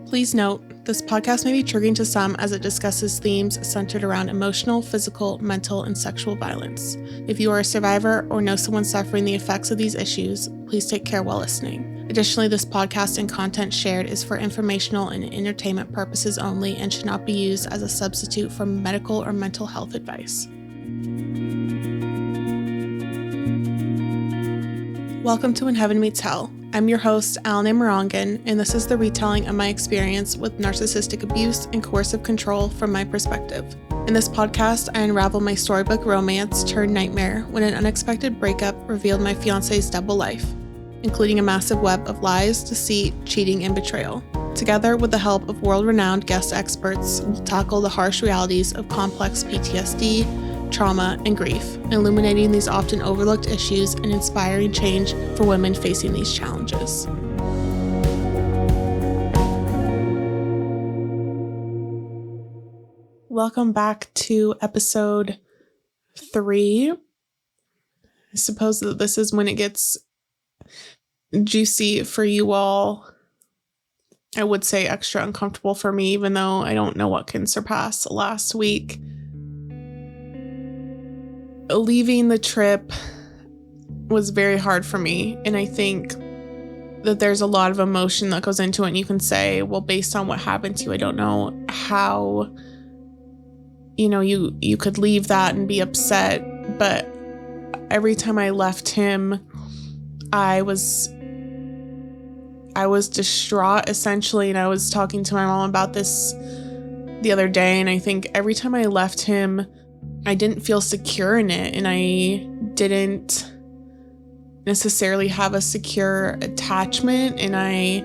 Please note, this podcast may be triggering to some as it discusses themes centered around emotional, physical, mental, and sexual violence. If you are a survivor or know someone suffering the effects of these issues, please take care while listening. Additionally, this podcast and content shared is for informational and entertainment purposes only and should not be used as a substitute for medical or mental health advice. Welcome to When Heaven Meets Hell. I'm your host, Allyn, and this is the retelling of my experience with narcissistic abuse and coercive control from my perspective. In this podcast, I unravel my storybook romance turned nightmare when an unexpected breakup revealed my fiancé's double life, including a massive web of lies, deceit, cheating, and betrayal. Together, with the help of world-renowned guest experts, we'll tackle the harsh realities of complex PTSD, trauma, and grief, illuminating these often overlooked issues and inspiring change for women facing these challenges. Welcome back to episode 3. I suppose that this is when it gets juicy for you all. I would say extra uncomfortable for me, even though I don't know what can surpass last week. Leaving the trip was very hard for me, and I think that there's a lot of emotion that goes into it, and you can say, well, based on what happened to you, I don't know how, you could leave that and be upset, but every time I left him, I was distraught, essentially, and I was talking to my mom about this the other day, and I think every time I left him, I didn't feel secure in it, and I didn't necessarily have a secure attachment, and I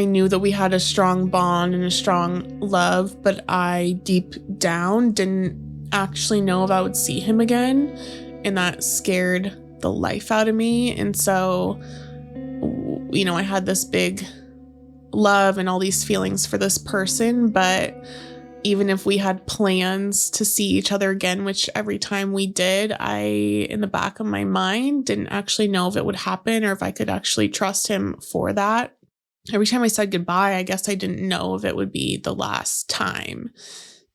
knew that we had a strong bond and a strong love, but I deep down didn't actually know if I would see him again, and that scared the life out of me. And so, I had this big love and all these feelings for this person, but even if we had plans to see each other again, which every time we did, I, in the back of my mind, didn't actually know if it would happen or if I could actually trust him for that. Every time I said goodbye, I guess I didn't know if it would be the last time.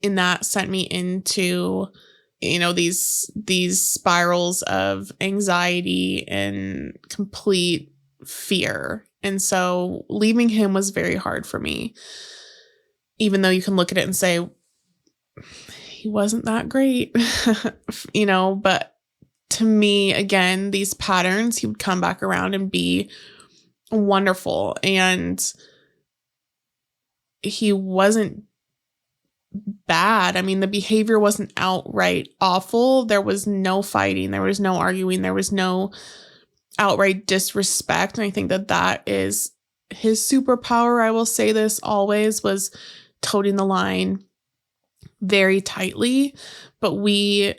And that sent me into, these spirals of anxiety and complete fear. And so leaving him was very hard for me. Even though you can look at it and say, he wasn't that great, but to me, again, these patterns, he would come back around and be wonderful. And he wasn't bad. I mean, the behavior wasn't outright awful. There was no fighting. There was no arguing. There was no outright disrespect. And I think that is his superpower. I will say this always, was toting the line very tightly, but we,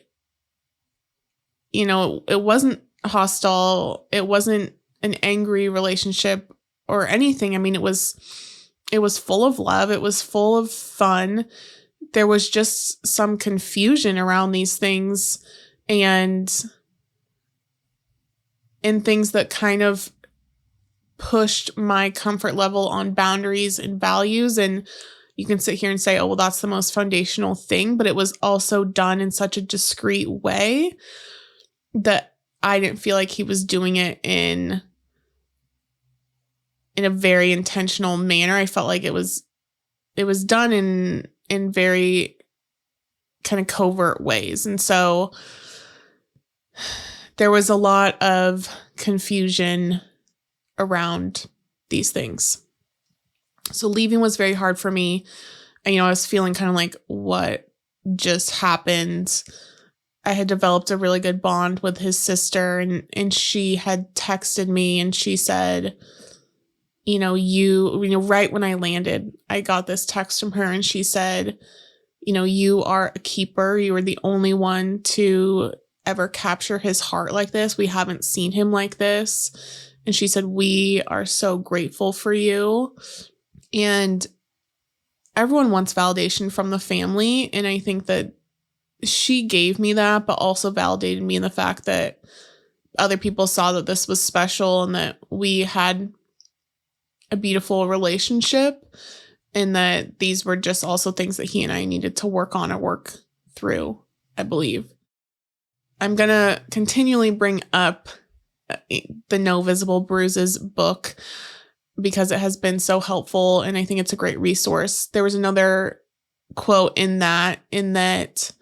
it wasn't hostile. It wasn't an angry relationship or anything. I mean, it was full of love. It was full of fun. There was just some confusion around these things and things that kind of pushed my comfort level on boundaries and values. And you can sit here and say, oh, well, that's the most foundational thing. But it was also done in such a discreet way that I didn't feel like he was doing it in a very intentional manner. I felt like it was done in very kind of covert ways. And so there was a lot of confusion around these things. So leaving was very hard for me. And, I was feeling kind of like, what just happened? I had developed a really good bond with his sister, and she had texted me and she said, right when I landed, I got this text from her and she said, you are a keeper. You are the only one to ever capture his heart like this. We haven't seen him like this. And she said, we are so grateful for you. And everyone wants validation from the family. And I think that she gave me that, but also validated me in the fact that other people saw that this was special and that we had a beautiful relationship, and that these were just also things that he and I needed to work on or work through, I believe. I'm going to continually bring up the No Visible Bruises book because it has been so helpful, and I think it's a great resource. There was another quote in that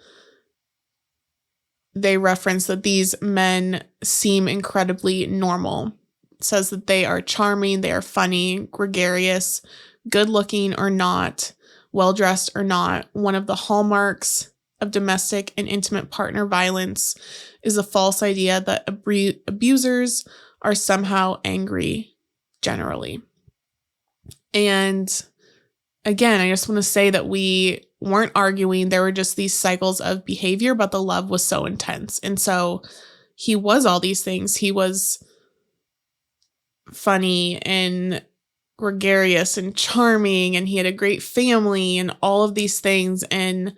they reference that these men seem incredibly normal. It says that they are charming, they are funny, gregarious, good looking or not, well dressed or not. One of the hallmarks of domestic and intimate partner violence is a false idea that abusers are somehow angry generally. And again, I just want to say that we weren't arguing. There were just these cycles of behavior, but the love was so intense. And so he was all these things. He was funny and gregarious and charming, and he had a great family and all of these things. And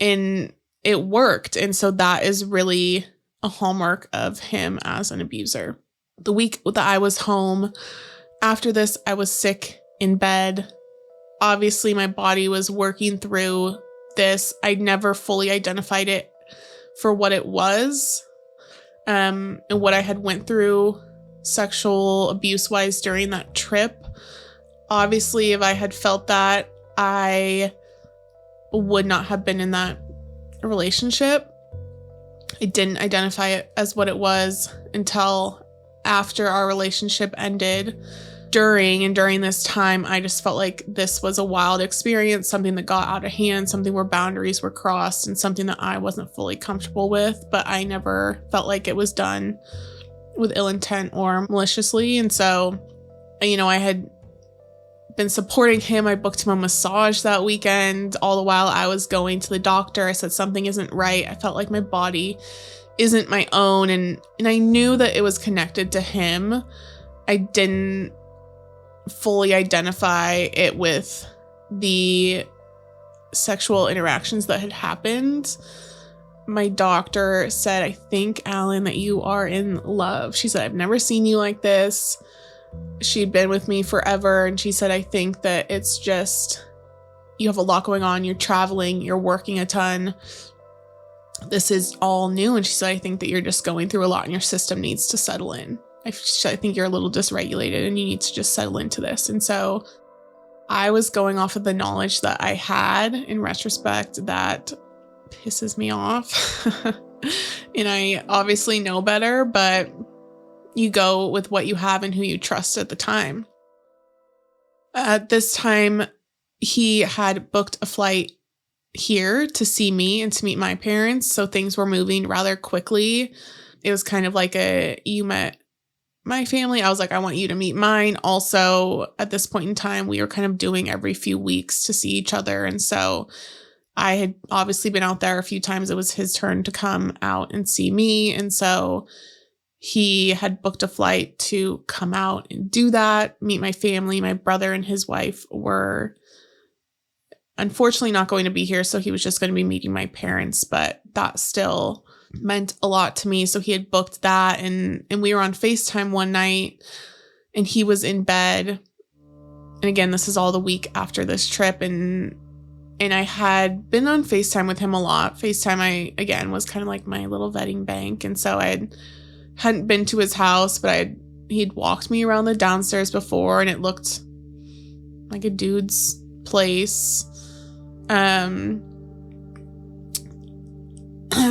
it worked. And so that is really a hallmark of him as an abuser. The week that I was home after this, I was sick in bed. Obviously, my body was working through this. I never fully identified it for what it was, and what I had went through sexual abuse-wise during that trip. Obviously, if I had felt that, I would not have been in that relationship. I didn't identify it as what it was until after our relationship ended. During this time, I just felt like this was a wild experience, something that got out of hand, something where boundaries were crossed, and something that I wasn't fully comfortable with, but I never felt like it was done with ill intent or maliciously. And so, I had been supporting him. I booked him a massage that weekend. All the while I was going to the doctor, I said something isn't right. I felt like my body isn't my own, and I knew that it was connected to him. I didn't fully identify it with the sexual interactions that had happened. My doctor said, "I think, Allyn, that you are in love." She said, "I've never seen you like this." She'd been with me forever, and she said, "I think that it's just, you have a lot going on. You're traveling, you're working a ton. This is all new." And she said, "I think that you're just going through a lot and your system needs to settle in. I think you're a little dysregulated and you need to just settle into this." And so I was going off of the knowledge that I had. In retrospect, that pisses me off. And I obviously know better, but you go with what you have and who you trust at the time. At this time, he had booked a flight here to see me and to meet my parents. So things were moving rather quickly. It was kind of like you met my family. I was like, I want you to meet mine. Also, at this point in time, we were kind of doing every few weeks to see each other. And so I had obviously been out there a few times. It was his turn to come out and see me. And so he had booked a flight to come out and do that, meet my family. My brother and his wife were unfortunately not going to be here. So he was just going to be meeting my parents, but that still meant a lot to me. So he had booked that, and we were on FaceTime one night, and he was in bed. And again, this is all the week after this trip, and I had been on FaceTime with him a lot. FaceTime, again, was kind of like my little vetting bank. And so hadn't been to his house, but he'd walked me around the downstairs before, and it looked like a dude's place.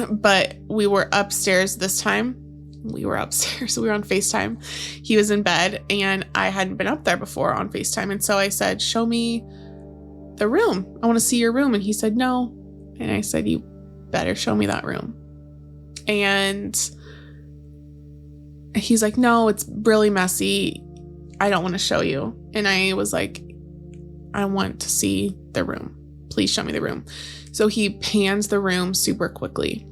But we were upstairs this time. We were upstairs. We were on FaceTime. He was in bed, and I hadn't been up there before on FaceTime. And so I said, "Show me the room. I want to see your room." And he said, "No." And I said, "You better show me that room." And he's like, "No, it's really messy. I don't want to show you." And I was like, "I want to see the room. Please show me the room." So he pans the room super quickly,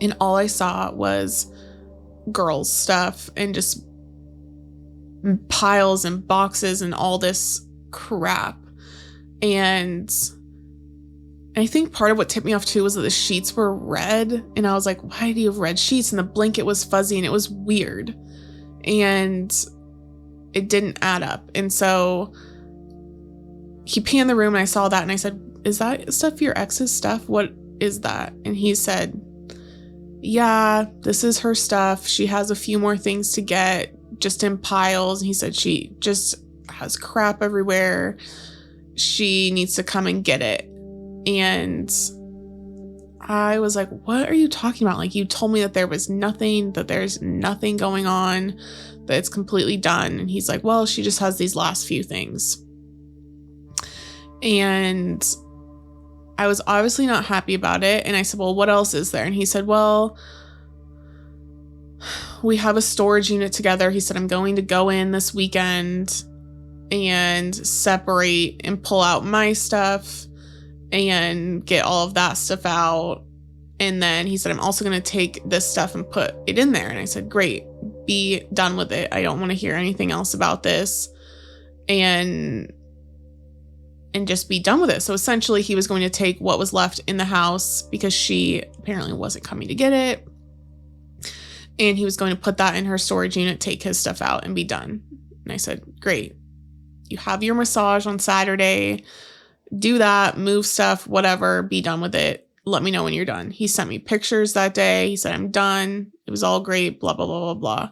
and all I saw was girls' stuff and just piles and boxes and all this crap. And I think part of what tipped me off too was that the sheets were red, and I was like, "Why do you have red sheets?" And the blanket was fuzzy and it was weird. And it didn't add up. And so he panned the room and I saw that and I said, is that stuff your ex's stuff? What is that? And he said, yeah, this is her stuff. She has a few more things to get just in piles. And he said she just has crap everywhere. She needs to come and get it. And I was like, what are you talking about? Like, you told me that there was nothing, that there's nothing going on, that it's completely done. And he's like, well, she just has these last few things. And I was obviously not happy about it. And I said, well, what else is there? And he said, well, we have a storage unit together. He said, I'm going to go in this weekend and separate and pull out my stuff and get all of that stuff out. And then he said, I'm also going to take this stuff and put it in there. And I said, great, be done with it. I don't want to hear anything else about this. And just be done with it. So essentially he was going to take what was left in the house because she apparently wasn't coming to get it. And he was going to put that in her storage unit, take his stuff out and be done. And I said, great. You have your massage on Saturday. Do that, move stuff, whatever, be done with it. Let me know when you're done. He sent me pictures that day. He said, I'm done. It was all great, blah, blah, blah, blah, blah.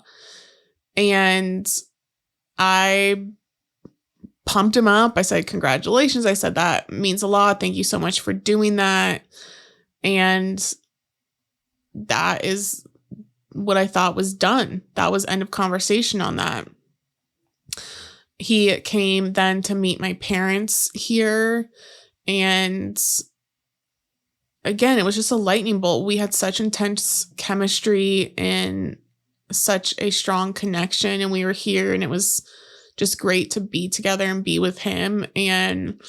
And I pumped him up. I said, congratulations. I said, that means a lot. Thank you so much for doing that. And that is what I thought was done. That was end of conversation on that. He came then to meet my parents here. And again, it was just a lightning bolt. We had such intense chemistry and such a strong connection. And we were here and it was just great to be together and be with him. And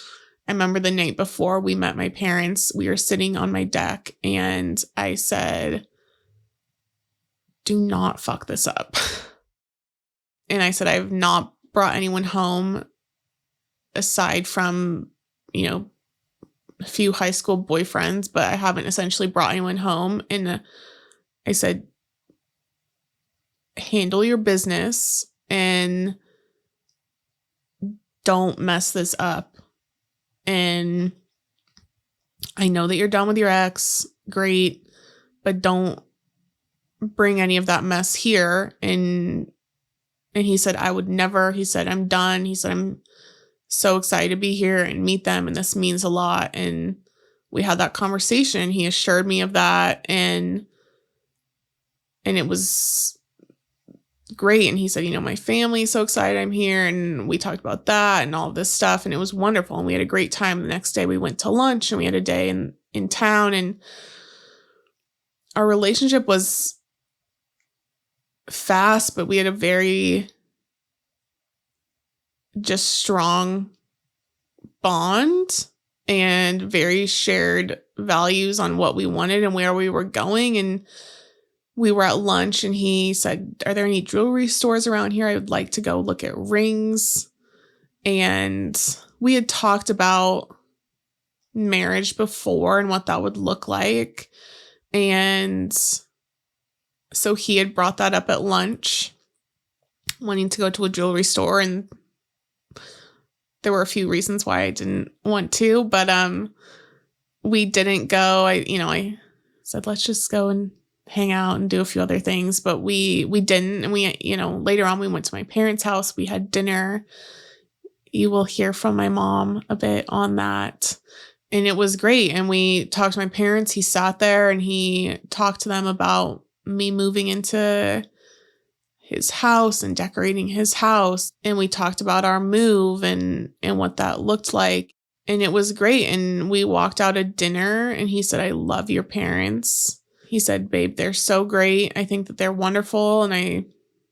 I remember the night before we met my parents, we were sitting on my deck and I said, do not fuck this up. And I said, I've not brought anyone home aside from, a few high school boyfriends, but I haven't essentially brought anyone home. And I said, handle your business and don't mess this up. And I know that you're done with your ex. Great. But don't bring any of that mess here. And he said, I would never. He said, I'm done. He said, I'm so excited to be here and meet them. And this means a lot. And we had that conversation. He assured me of that. And it was great. And he said, my family is so excited I'm here. And we talked about that and all of this stuff. And it was wonderful. And we had a great time. The next day we went to lunch and we had a day in town. And our relationship was fast, but we had a very just strong bond and very shared values on what we wanted and where we were going. And we were at lunch and he said, are there any jewelry stores around here? I would like to go look at rings. And we had talked about marriage before and what that would look like. And so he had brought that up at lunch, wanting to go to a jewelry store. And there were a few reasons why I didn't want to, but we didn't go. I said, let's just go and hang out and do a few other things, but we didn't. And we, later on we went to my parents' house. We had dinner. You will hear from my mom a bit on that. And it was great. And we talked to my parents. He sat there and he talked to them about me moving into his house and decorating his house. And we talked about our move and what that looked like. And it was great. And we walked out at dinner and he said, I love your parents. He said, babe, they're so great. I think that they're wonderful. And I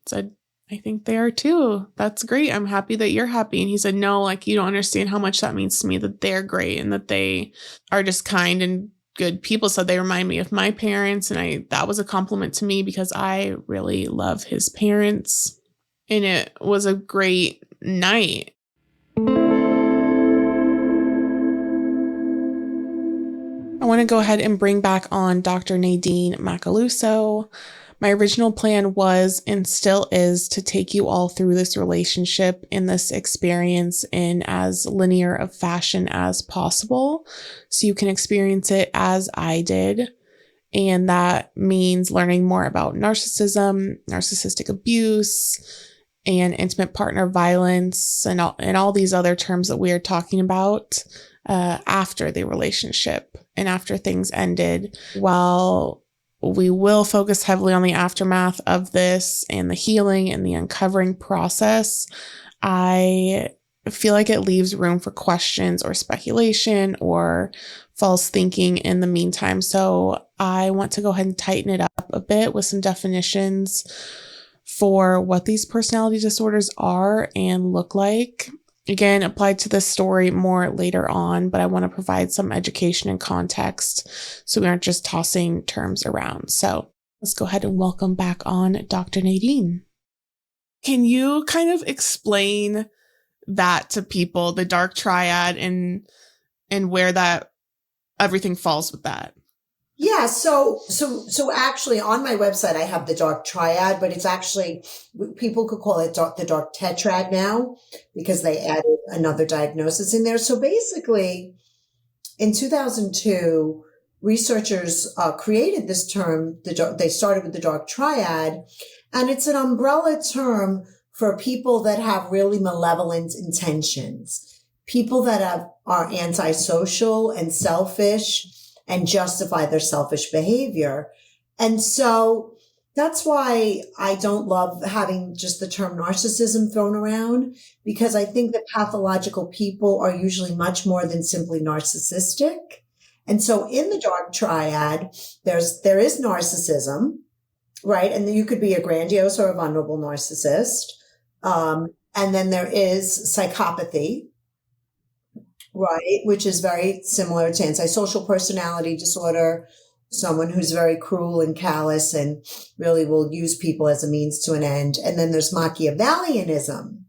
said, I think they are too. That's great. I'm happy that you're happy. And he said, no, you don't understand how much that means to me that they're great and that they are just kind and good people. So they remind me of my parents. And that was a compliment to me because I really love his parents. And it was a great night. I want to go ahead and bring back on Dr. Nadine Macaluso. My original plan was and still is to take you all through this relationship and this experience in as linear of fashion as possible so you can experience it as I did. And that means learning more about narcissism, narcissistic abuse, and intimate partner violence, and all these other terms that we are talking about after the relationship and after things ended. While we will focus heavily on the aftermath of this and the healing and the uncovering process, I feel like it leaves room for questions or speculation or false thinking in the meantime. So I want to go ahead and tighten it up a bit with some definitions for what these personality disorders are and look like. Again, applied to this story more later on, but I want to provide some education and context so we aren't just tossing terms around. So let's go ahead and welcome back on Dr. Nadine. Can you kind of explain that to people, the Dark Triad, and where that everything falls with that? Yeah, so actually on my website I have the Dark Triad, but it's actually, people could call it the Dark Tetrad now because they added another diagnosis in there. So basically in 2002, researchers created this term. They started with the Dark Triad, and it's an umbrella term for people that have really malevolent intentions, people that are antisocial and selfish and justify their selfish behavior. And so that's why I don't love having just the term narcissism thrown around, because I think that pathological people are usually much more than simply narcissistic. And so in the Dark Triad, there is narcissism, right? And you could be a grandiose or a vulnerable narcissist. And then there is psychopathy, right, which is very similar to antisocial personality disorder, someone who's very cruel and callous and really will use people as a means to an end. And then there's Machiavellianism,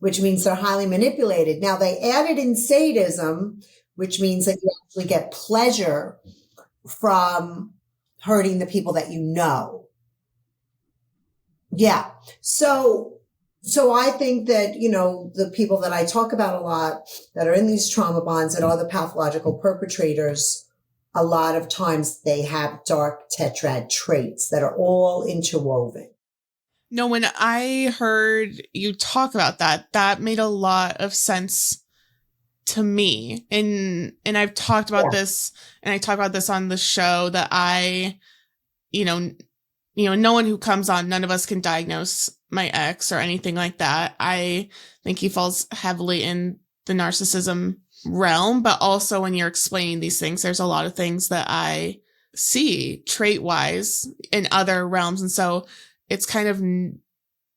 which means they're highly manipulated. Now they added in sadism, which means that you actually get pleasure from hurting the people that you know. Yeah. So I think that, the people that I talk about a lot that are in these trauma bonds that are the pathological perpetrators, a lot of times they have dark tetrad traits that are all interwoven. No, when I heard you talk about that made a lot of sense to me. And I've talked about this, and I talk about this on the show that no one who comes on, none of us can diagnose my ex or anything like that. I think he falls heavily in the narcissism realm, but also when you're explaining these things, there's a lot of things that I see trait wise in other realms. And so it's kind of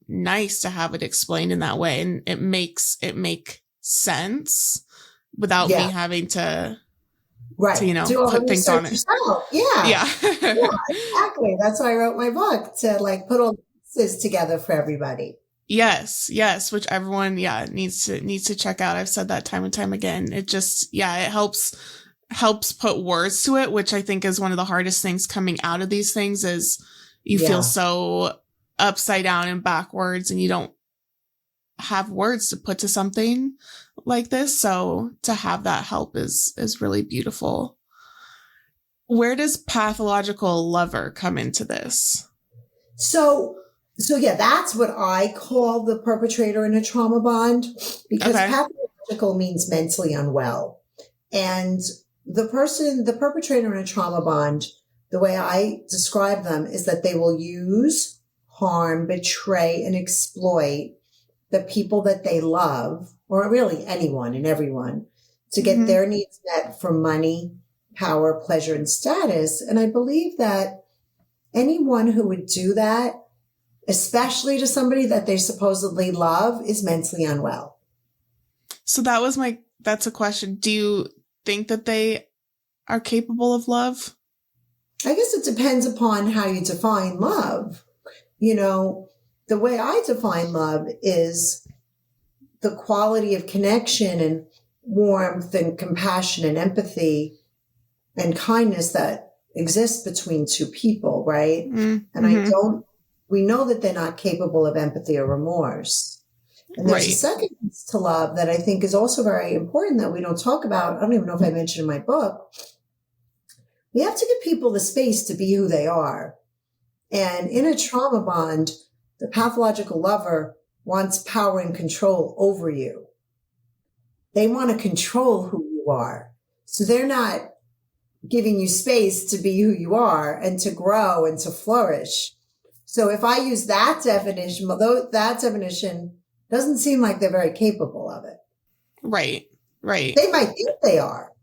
nice to have it explained in that way. And it make sense without me having to, right. put things on it. Yourself. Yeah. Yeah. Yeah, exactly. That's why I wrote my book, to put all the pieces together for everybody. Yes, which everyone, needs to check out. I've said that time and time again. It just, it helps put words to it, which I think is one of the hardest things coming out of these things is you feel so upside down and backwards and you don't have words to put to something like this. So to have that help is really beautiful. Where does pathological lover come into this? So that's what I call the perpetrator in a trauma bond, because pathological means mentally unwell. And the perpetrator in a trauma bond, the way I describe them is that they will use, harm, betray, and exploit the people that they love, or really anyone and everyone, to get their needs met for money, power, pleasure, and status. And I believe that anyone who would do that, especially to somebody that they supposedly love, is mentally unwell. So that's a question. Do you think that they are capable of love? I guess it depends upon how you define love. The way I define love is the quality of connection and warmth and compassion and empathy and kindness that exist between two people, right? Mm-hmm. And we know that they're not capable of empathy or remorse. And there's a second piece to love that I think is also very important that we don't talk about. I don't even know if I mentioned in my book. We have to give people the space to be who they are. And in a trauma bond, the pathological lover wants power and control over you. They want to control who you are. So they're not giving you space to be who you are and to grow and to flourish. So if I use that definition, although that definition doesn't seem like they're very capable of it. Right. They might think they are,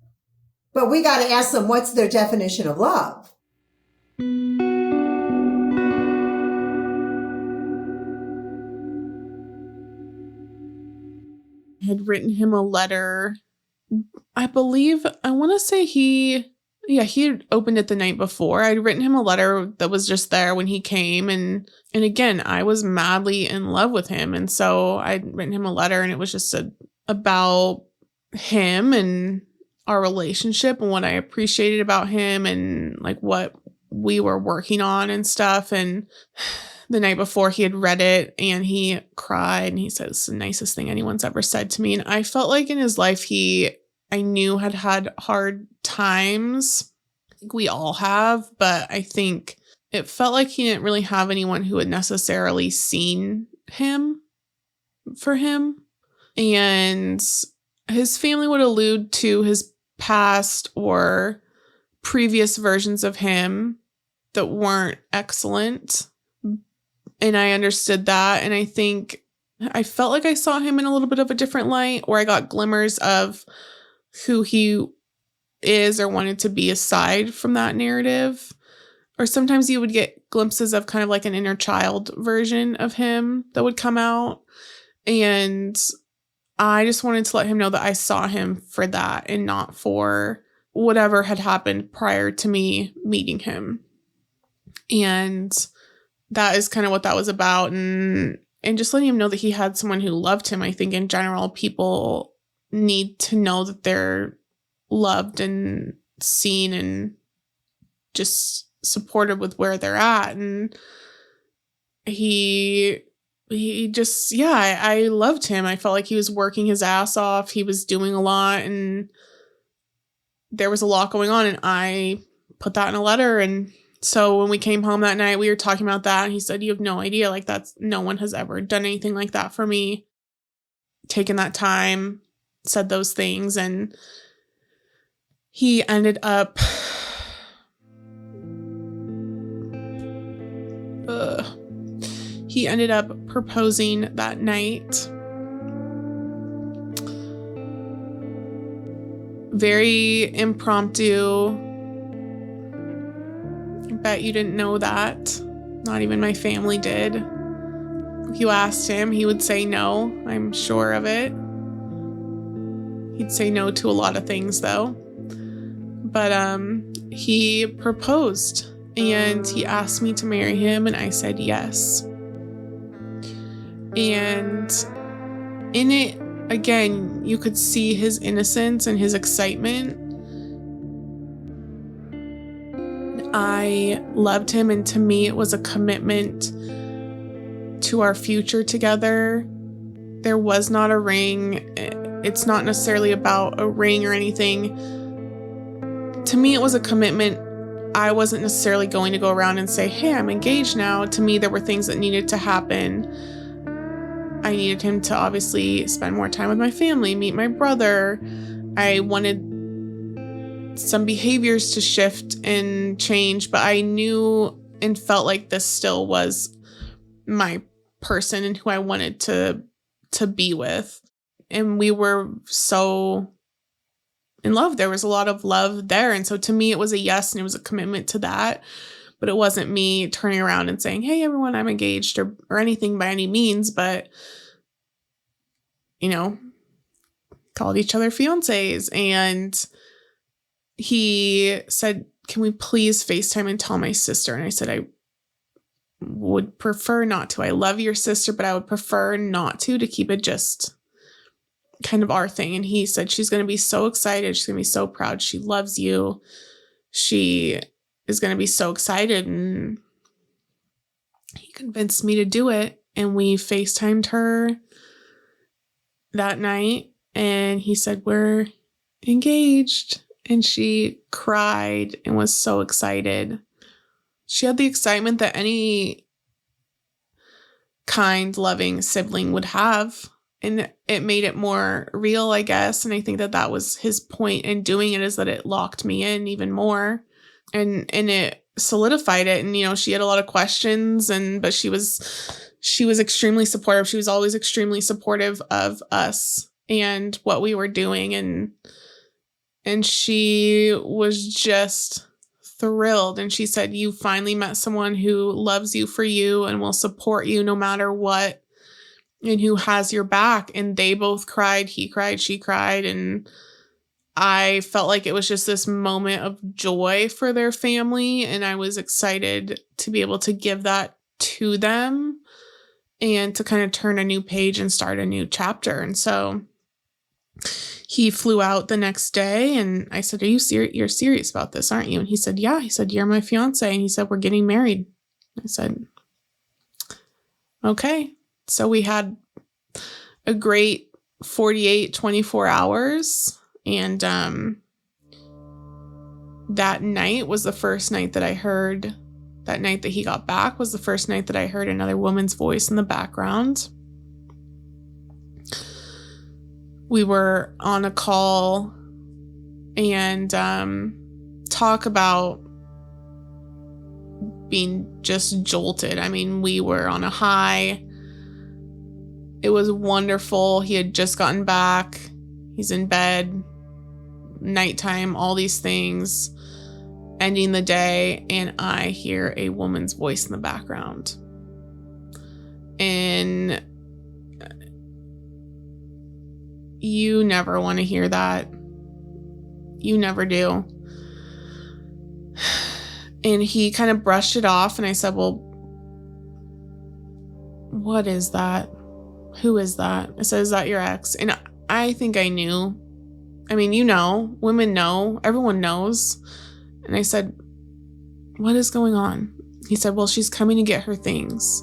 but we got to ask them, what's their definition of love? I had written him a letter. I believe, I want to say he had opened it the night before. I'd written him a letter that was just there when he came. And again, I was madly in love with him. And so I'd written him a letter, and it was just about him and our relationship and what I appreciated about him and like what we were working on and stuff. And the night before, he had read it and he cried and he said, "It's the nicest thing anyone's ever said to me." And I felt like in his life, I knew had hard times. I think we all have, but I think it felt like he didn't really have anyone who had necessarily seen him for him. And his family would allude to his past or previous versions of him that weren't excellent. And I understood that. And I think I felt like I saw him in a little bit of a different light, or I got glimmers of who he is or wanted to be aside from that narrative. Or sometimes you would get glimpses of kind of like an inner child version of him that would come out. And I just wanted to let him know that I saw him for that and not for whatever had happened prior to me meeting him. And that is kind of what that was about. And just letting him know that he had someone who loved him. I think in general, people need to know that they're loved and seen and just supported with where they're at. And he just, I loved him. I felt like he was working his ass off. He was doing a lot and there was a lot going on. And I put that in a letter. And so when we came home that night, we were talking about that. And he said, "You have no idea. Like no one has ever done anything like that for me." Taken that time, said those things. And he ended up proposing that night. Very impromptu. I bet you didn't know that. Not even my family did. If you asked him, he would say no. I'm sure of it. He'd say no to a lot of things though. But he proposed and he asked me to marry him, and I said yes. And in it, again, you could see his innocence and his excitement. I loved him, and to me, it was a commitment to our future together. There was not a ring. It's not necessarily about a ring or anything. To me, it was a commitment. I wasn't necessarily going to go around and say, "Hey, I'm engaged now." To me, there were things that needed to happen. I needed him to obviously spend more time with my family, meet my brother. I wanted some behaviors to shift and change, but I knew and felt like this still was my person and who I wanted to be with. And we were so in love. There was a lot of love there. And so to me, it was a yes, and it was a commitment to that. But it wasn't me turning around and saying, "Hey, everyone, I'm engaged," or anything by any means. But, called each other fiancés. And he said, "Can we please FaceTime and tell my sister?" And I said, "I would prefer not to. I love your sister, but I would prefer not to keep it just kind of our thing." And he said, "She's going to be so excited. She's going to be so proud. She loves you. She is going to be so excited. And he convinced me to do it. And we FaceTimed her that night. And he said, we're engaged. And she cried and was so excited. She had the excitement that any kind, loving sibling would have. And it made it more real, I guess. And I think that that was his point in doing it, is that it locked me in even more. And it solidified it. And, you know, she had a lot of questions, but she was extremely supportive. She was always extremely supportive of us and what we were doing. And she was just thrilled. And she said, you finally met someone who loves you for you and will support you no matter what, and who has your back. And they both cried. He cried, she cried. And I felt like it was just this moment of joy for their family. And I was excited to be able to give that to them and to kind of turn a new page and start a new chapter. And so he flew out the next day, and I said, you're serious about this, aren't you? And he said, yeah. He said, you're my fiance. And he said, we're getting married. I said, okay. So we had a great 24 hours. And that night was the first night that I heard, that night that he got back was the first night that I heard another woman's voice in the background. We were on a call and talk about being just jolted. I mean, we were on a high. It was wonderful. He had just gotten back. He's in bed, nighttime, all these things, ending the day, and I hear a woman's voice in the background. And you never want to hear that. You never do. And he kind of brushed it off, and I said, well, what is that? Who is that? I said, is that your ex? And I think I knew. I mean, you know, women know, everyone knows. And I said, what is going on? He said, well, she's coming to get her things.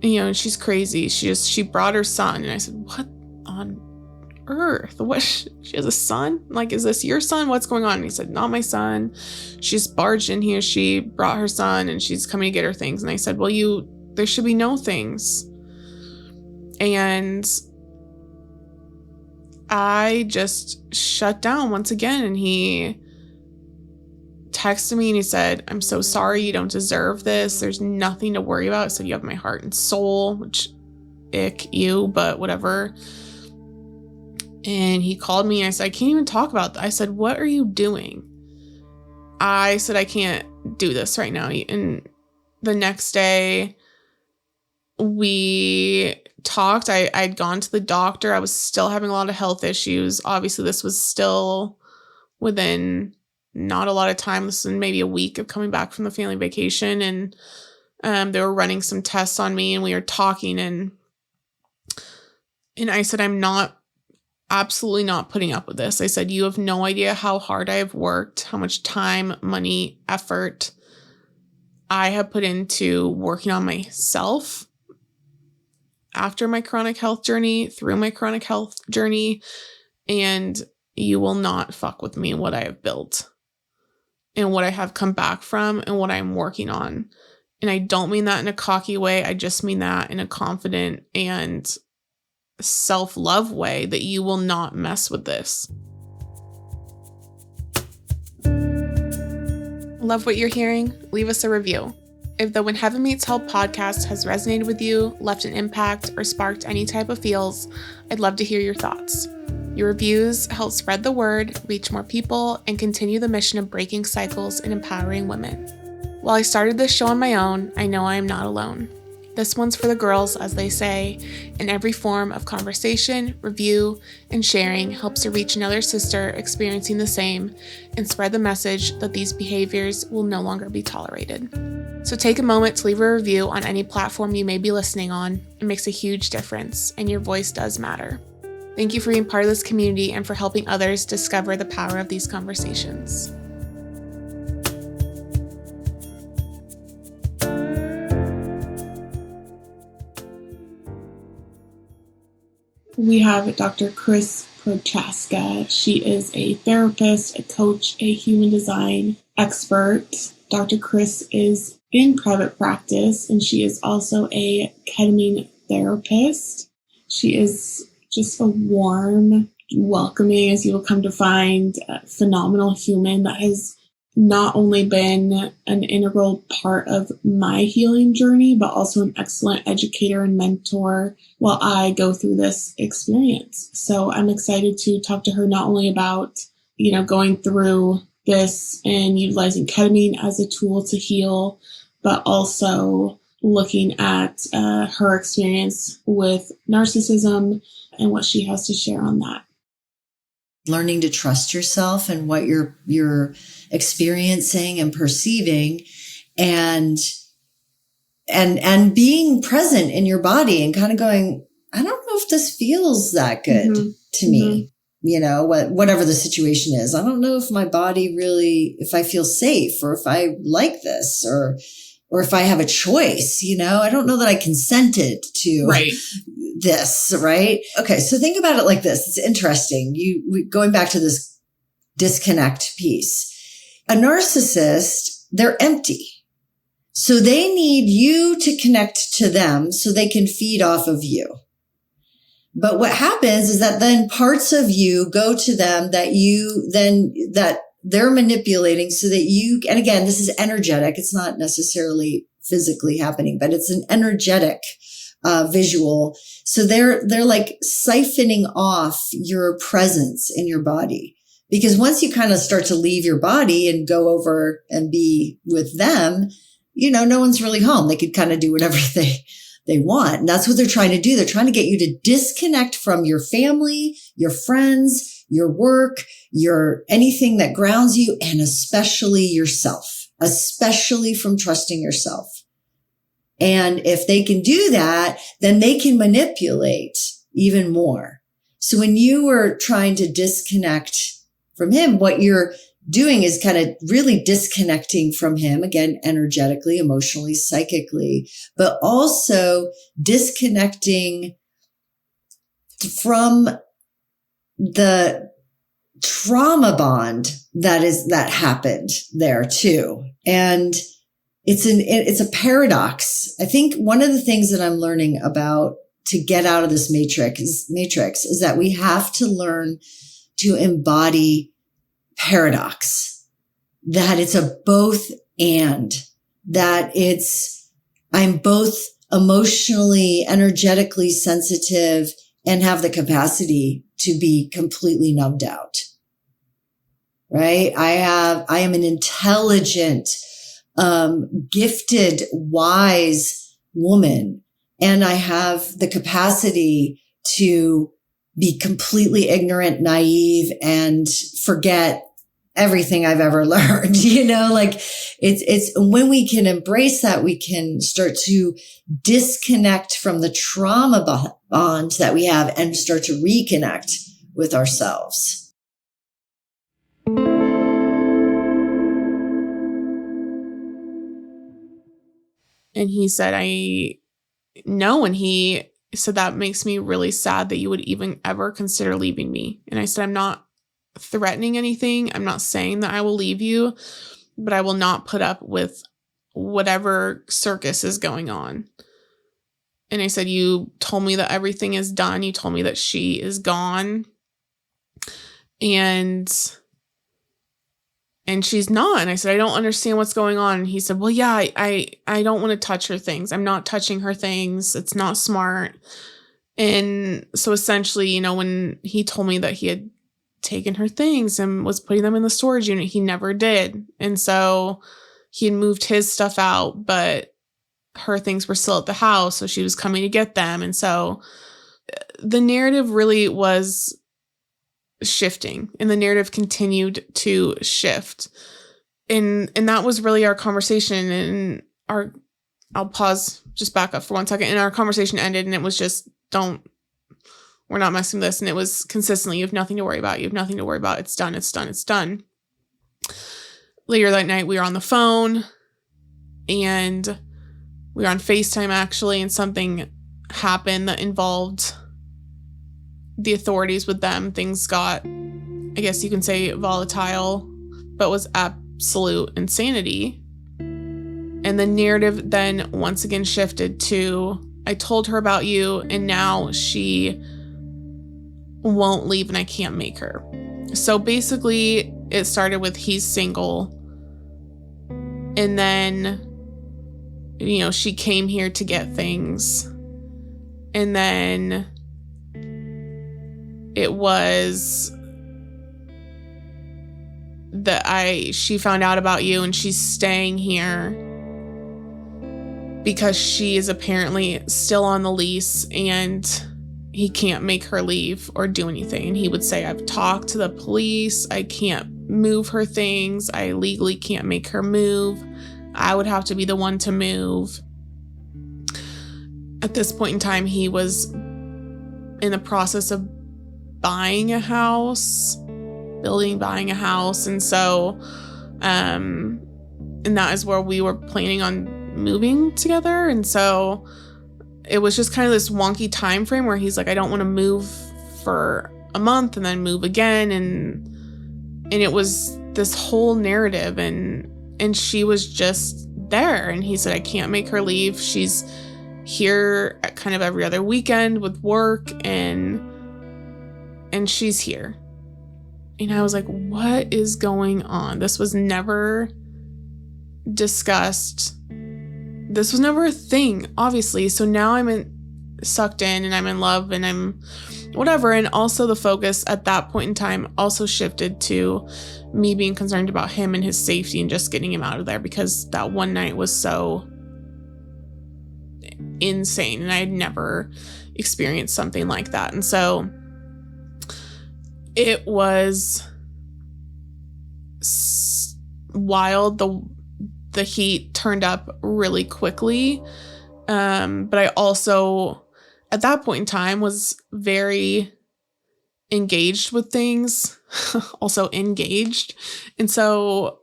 And, you know, and she's crazy. She brought her son. And I said, what on earth? What? She has a son? Like, is this your son? What's going on? And he said, not my son. She's barged in here. She brought her son and she's coming to get her things. And I said, well, there should be no things. And I just shut down once again. And he texted me and he said, I'm so sorry, you don't deserve this. There's nothing to worry about. I said, you have my heart and soul, which ick you, but whatever. And he called me and I said, I can't even talk about that. I said, what are you doing? I said, I can't do this right now. And the next day we talked. I'd gone to the doctor. I was still having a lot of health issues. Obviously, this was still within not a lot of time. This was maybe a week of coming back from the family vacation. And they were running some tests on me and we were talking and I said, I'm absolutely not putting up with this. I said, you have no idea how hard I have worked, how much time, money, effort I have put into working on myself after my chronic health journey, through my chronic health journey, and you will not fuck with me and what I have built and what I have come back from and what I'm working on. And I don't mean that in a cocky way. I just mean that in a confident and self-love way, that you will not mess with this. Love what you're hearing? Leave us a review. If the When Heaven Meets Hell podcast has resonated with you, left an impact, or sparked any type of feels, I'd love to hear your thoughts. Your reviews help spread the word, reach more people, and continue the mission of breaking cycles and empowering women. While I started this show on my own, I know I am not alone. This one's for the girls, as they say, and every form of conversation, review, and sharing helps to reach another sister experiencing the same and spread the message that these behaviors will no longer be tolerated. So take a moment to leave a review on any platform you may be listening on. It makes a huge difference, and your voice does matter. Thank you for being part of this community and for helping others discover the power of these conversations. We have Dr. Kris Prochaska. She is a therapist, a coach, a human design expert. Dr. Kris is in private practice, and she is also a ketamine therapist. She is just a warm, welcoming, as you will come to find, phenomenal human that has not only been an integral part of my healing journey, but also an excellent educator and mentor while I go through this experience. So I'm excited to talk to her not only about, going through this and utilizing ketamine as a tool to heal, but also looking at her experience with narcissism and what she has to share on that. Learning to trust yourself and what you're experiencing and perceiving, and being present in your body and kind of going, I don't know if this feels that good to me. Whatever the situation is. I don't know if my body really, if I feel safe or if I like this or if I have a choice, I don't know that I consented to this, right? Okay. So think about it like this. It's interesting. Going back to this disconnect piece, a narcissist, they're empty. So they need you to connect to them so they can feed off of you. But what happens is that then parts of you go to them that they're manipulating so that you, and again, this is energetic. It's not necessarily physically happening, but it's an energetic visual. So they're like siphoning off your presence in your body, because once you kind of start to leave your body and go over and be with them, no one's really home. They could kind of do whatever they want. And that's what they're trying to do. They're trying to get you to disconnect from your family, your friends, your work, your anything that grounds you, and especially yourself, especially from trusting yourself. And if they can do that, then they can manipulate even more. So when you are trying to disconnect from him, what you're doing is kind of really disconnecting from him, again, energetically, emotionally, psychically, but also disconnecting from the trauma bond that happened there too. And it's a paradox. I think one of the things that I'm learning about to get out of this matrix is that we have to learn to embody paradox, that it's a both and, that I'm both emotionally, energetically sensitive and have the capacity to be completely numbed out. Right? I am an intelligent, gifted, wise woman, and I have the capacity to be completely ignorant, naive, and forget everything I've ever learned. It's when we can embrace that, we can start to disconnect from the trauma bond that we have and start to reconnect with ourselves. And he said, I know. And he said, that makes me really sad that you would even ever consider leaving me. And I said, I'm not threatening anything. I'm not saying that I will leave you, but I will not put up with whatever circus is going on. And I said, you told me that everything is done. You told me that she is gone. And she's not. And I said, I don't understand what's going on. And he said, well, yeah, I don't want to touch her things. I'm not touching her things. It's not smart. And so essentially, when he told me that he had taken her things and was putting them in the storage unit, he never did. And so he had moved his stuff out, but her things were still at the house. So she was coming to get them. And so the narrative really was shifting, and the narrative continued to shift. And that was really our conversation. And I'll pause, just back up for 1 second. And our conversation ended, and it was just, we're not messing with this. And it was consistently, you have nothing to worry about. You have nothing to worry about. It's done. It's done. It's done. Later that night, we were on the phone, and we were on FaceTime actually, and something happened that involved the authorities with them, things got, I guess you can say, volatile, but was absolute insanity. And the narrative then once again shifted to, I told her about you and now she won't leave and I can't make her. So basically it started with he's single. And then, you know, she came here to get things. And then it was that she found out about you and she's staying here because she is apparently still on the lease and he can't make her leave or do anything. And he would say, I've talked to the police. I can't move her things. I legally can't make her move. I would have to be the one to move. At this point in time, he was in the process of buying a house. And so, and that is where we were planning on moving together. And so it was just kind of this wonky time frame where he's like, I don't want to move for a month and then move again. And it was this whole narrative and she was just there. And he said, I can't make her leave. She's here at kind of every other weekend with work and she's here. And I was like, what is going on? This was never discussed. This was never a thing, obviously. So now I'm sucked in and I'm in love and I'm whatever. And also the focus at that point in time also shifted to me being concerned about him and his safety and just getting him out of there because that one night was so insane and I had never experienced something like that. And so it was wild. The heat turned up really quickly. But I also, at that point in time, was very engaged with things, also engaged. And so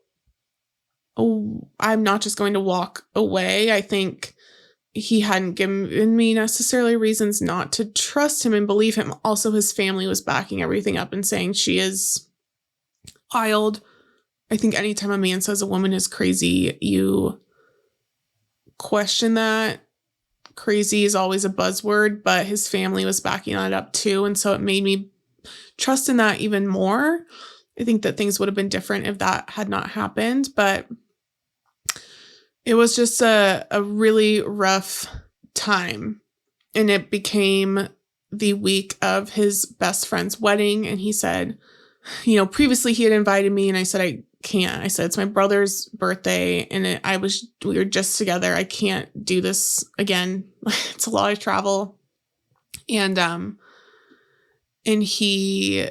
I'm not just going to walk away. I think he hadn't given me necessarily reasons not to trust him and believe him. Also, his family was backing everything up and saying she is wild. I think anytime a man says a woman is crazy, you question that. Crazy is always a buzzword, but his family was backing that up too. And so it made me trust in that even more. I think that things would have been different if that had not happened, but it was just a really rough time. And it became the week of his best friend's wedding. And he said, you know, previously he had invited me and I said, I can't. I said, it's my brother's birthday and we were just together. I can't do this again. It's a lot of travel. And he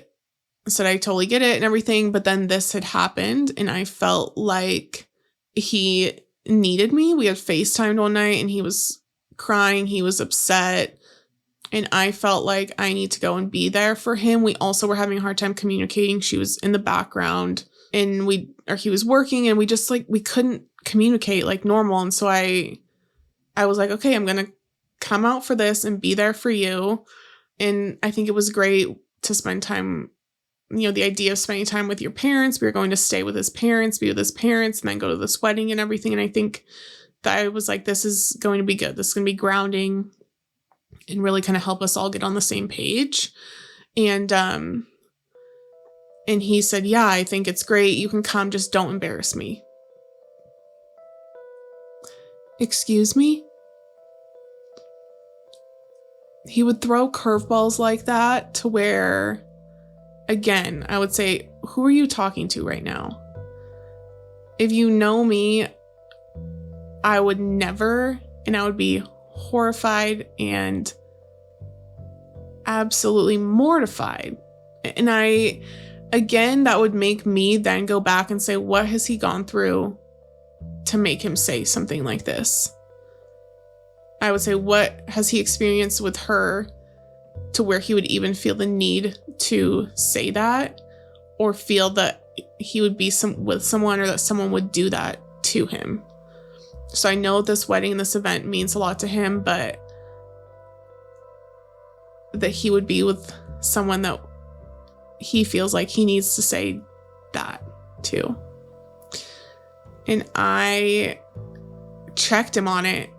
said, I totally get it and everything. But then this had happened and I felt like he needed me. We had FaceTimed one night and he was crying. He was upset. And I felt like I need to go and be there for him. We also were having a hard time communicating. She was in the background and he was working and we just we couldn't communicate like normal. And so I was like, okay, I'm going to come out for this and be there for you. And I think it was great to spend time, you know, the idea of spending time with your parents. We were going to stay with his parents, be with his parents, and then go to this wedding and everything. And I think that I was like, this is going to be good. This is going to be grounding and really kind of help us all get on the same page. And he said, yeah, I think it's great. You can come, just don't embarrass me. Excuse me? He would throw curveballs like that to where, again, I would say, who are you talking to right now? If you know me, I would never, and I would be horrified and absolutely mortified. And again, that would make me then go back and say, what has he gone through to make him say something like this? I would say, what has he experienced with her to where he would even feel the need to say that or feel that he would be with someone or that someone would do that to him? So I know this wedding and this event means a lot to him, but that he would be with someone that he feels like he needs to say that to. And I checked him on it.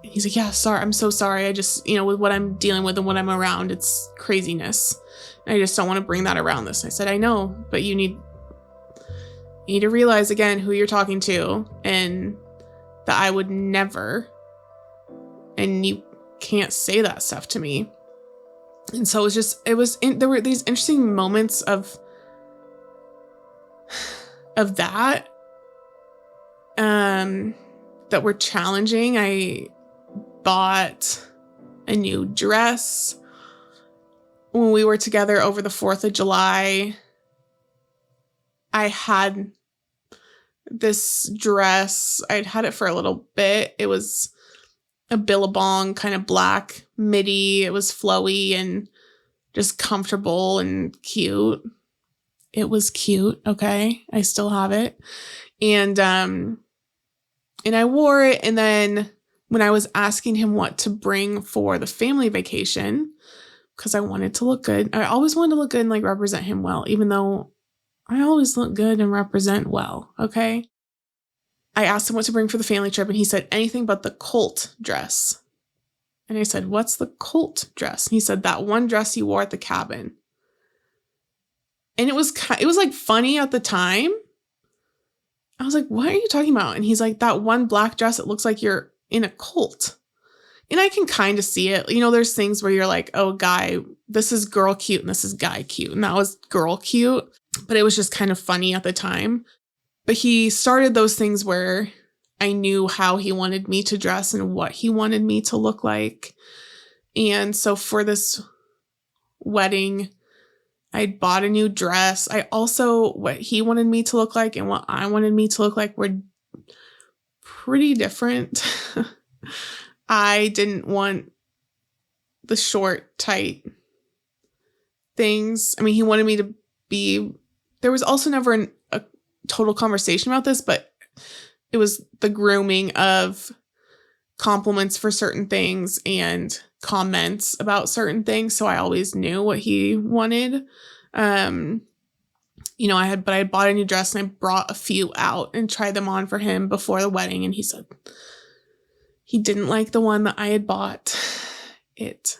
He's like, yeah, sorry, I'm so sorry. I just, with what I'm dealing with and what I'm around, it's craziness. And I just don't want to bring that around this. I said, I know, but you need to realize again who you're talking to, and that I would never, and you can't say that stuff to me. And so there were these interesting moments of that, that were challenging. I bought a new dress when we were together over the 4th of July. I had this dress. I'd had it for a little bit. It was a Billabong kind of black midi. It was flowy and just comfortable and cute. It was cute. Okay. I still have it. And I wore it. And then when I was asking him what to bring for the family vacation, because I wanted to look good. I always wanted to look good and like represent him well, even though I always look good and represent well. Okay. I asked him what to bring for the family trip, and he said anything but the Colt dress. And I said, what's the Colt dress? And he said, that one dress you wore at the cabin. And it was like funny at the time. I was like, what are you talking about? And he's like, that one black dress, it looks like you're in a cult. And I can kind of see it. There's things where you're like, oh, guy, this is girl cute and this is guy cute. And that was girl cute. But it was just kind of funny at the time. But he started those things where I knew how he wanted me to dress and what he wanted me to look like. And so for this wedding, I bought a new dress. I also, what he wanted me to look like and what I wanted me to look like were pretty different. I didn't want the short, tight things. I mean, he wanted me to be, there was also never a total conversation about this, but it was the grooming of compliments for certain things and comments about certain things. So I always knew what he wanted. I had bought a new dress and I brought a few out and tried them on for him before the wedding. And he said he didn't like the one that I had bought. It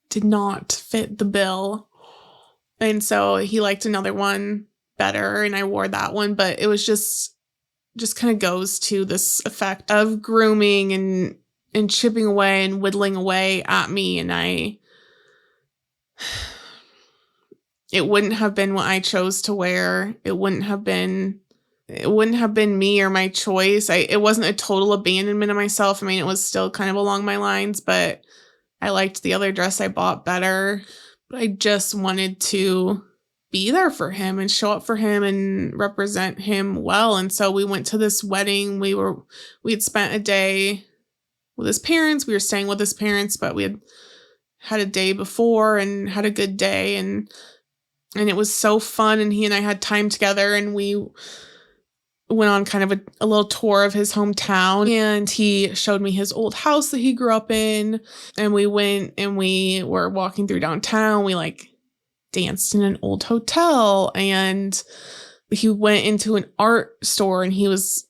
did not fit the bill. And so he liked another one better and I wore that one, but it was just kind of goes to this effect of grooming and chipping away and whittling away at me. And it wouldn't have been what I chose to wear. It wouldn't have been me or my choice. It wasn't a total abandonment of myself. I mean, it was still kind of along my lines, but I liked the other dress I bought better. But I just wanted to be there for him and show up for him and represent him well. And so we went to this wedding. We had spent a day with his parents. We were staying with his parents, but we had a day before and had a good day. And it was so fun. And he and I had time together, and we went on kind of a little tour of his hometown, and he showed me his old house that he grew up in. And we went and we were walking through downtown. We danced in an old hotel, and he went into an art store, and he was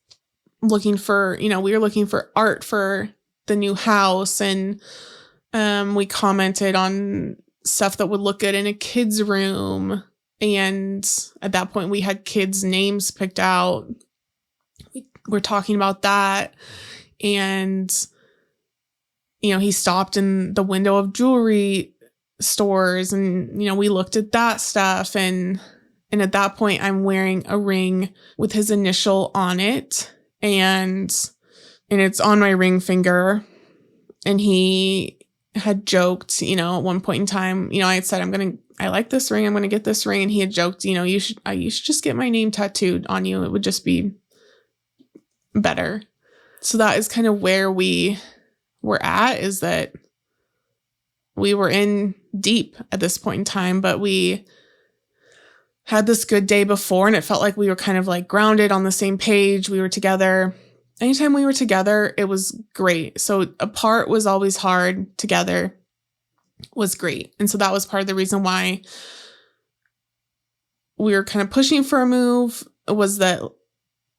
looking for, we were looking for art for the new house. And we commented on stuff that would look good in a kid's room. And at that point we had kids' names picked out. We're talking about that. And, he stopped in the window of jewelry stores, and, we looked at that stuff. And at that point I'm wearing a ring with his initial on it, and it's on my ring finger. And he had joked, at one point in time, I had said, I like this ring. I'm going to get this ring. And he had joked, you should just get my name tattooed on you. It would just be better. So that is kind of where we were at, is that we were in deep at this point in time, but we had this good day before, and it felt like we were kind of grounded on the same page. We were together. Anytime we were together, it was great. So apart was always hard. Together, was great. And so that was part of the reason why we were kind of pushing for a move, was that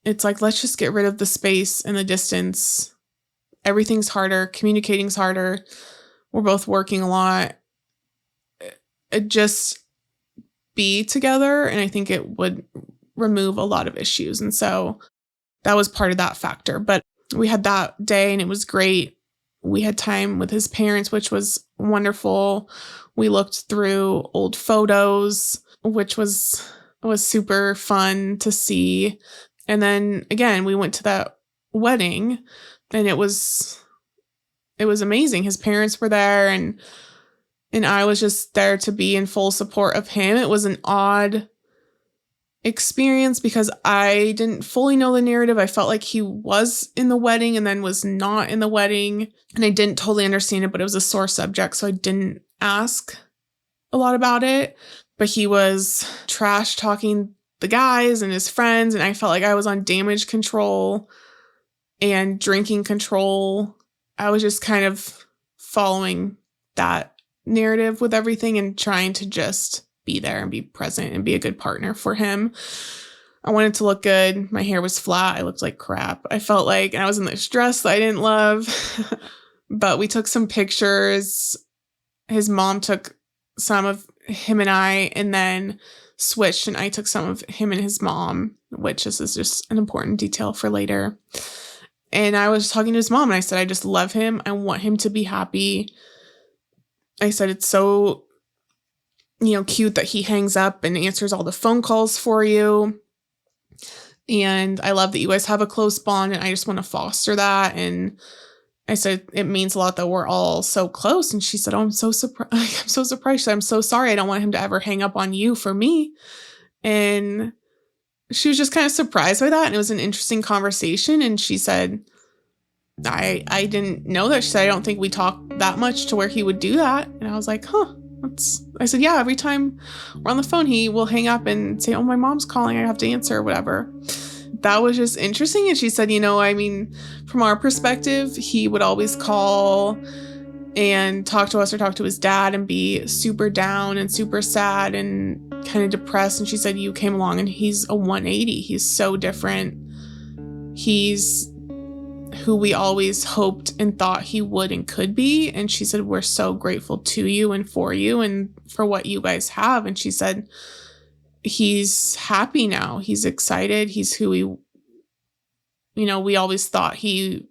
it's like, let's just get rid of the space and the distance. Everything's harder. Communicating's harder. We're both working a lot. Just be together. And I think it would remove a lot of issues. And so that was part of that factor. But we had that day and it was great. We had time with his parents, which was wonderful. We looked through old photos, which was super fun to see. And then again, we went to that wedding and it was amazing. His parents were there and I was just there to be in full support of him. It was an odd experience because I didn't fully know the narrative. I felt like he was in the wedding and then was not in the wedding. And I didn't totally understand it, but it was a sore subject. So I didn't ask a lot about it. But he was trash talking the guys and his friends. And I felt like I was on damage control and drinking control. I was just kind of following that narrative with everything and trying to just be there and be present and be a good partner for him. I wanted to look good. My hair was flat. I looked like crap. I felt like, and I was in this dress that I didn't love, but we took some pictures. His mom took some of him and I, and then switched, and I took some of him and his mom, which this is just an important detail for later. And I was talking to his mom and I said, I just love him. I want him to be happy. I said, it's so, cute that he hangs up and answers all the phone calls for you. And I love that you guys have a close bond and I just want to foster that. And I said, it means a lot that we're all so close. And she said, oh, I'm so surprised. I'm so surprised. She said, I'm so sorry. I don't want him to ever hang up on you for me. And she was just kind of surprised by that. And it was an interesting conversation. And she said, I didn't know that. She said, I don't think we talked that much to where he would do that. And I was like, I said, yeah, every time we're on the phone, he will hang up and say, oh, my mom's calling. I have to answer or whatever. That was just interesting. And she said, from our perspective, he would always call and talk to us or talk to his dad and be super down and super sad and kind of depressed. And she said, you came along and he's a 180. He's so different. He's who we always hoped and thought he would and could be. And she said, we're so grateful to you and for what you guys have. And she said, he's happy now. He's excited. He's who we always thought he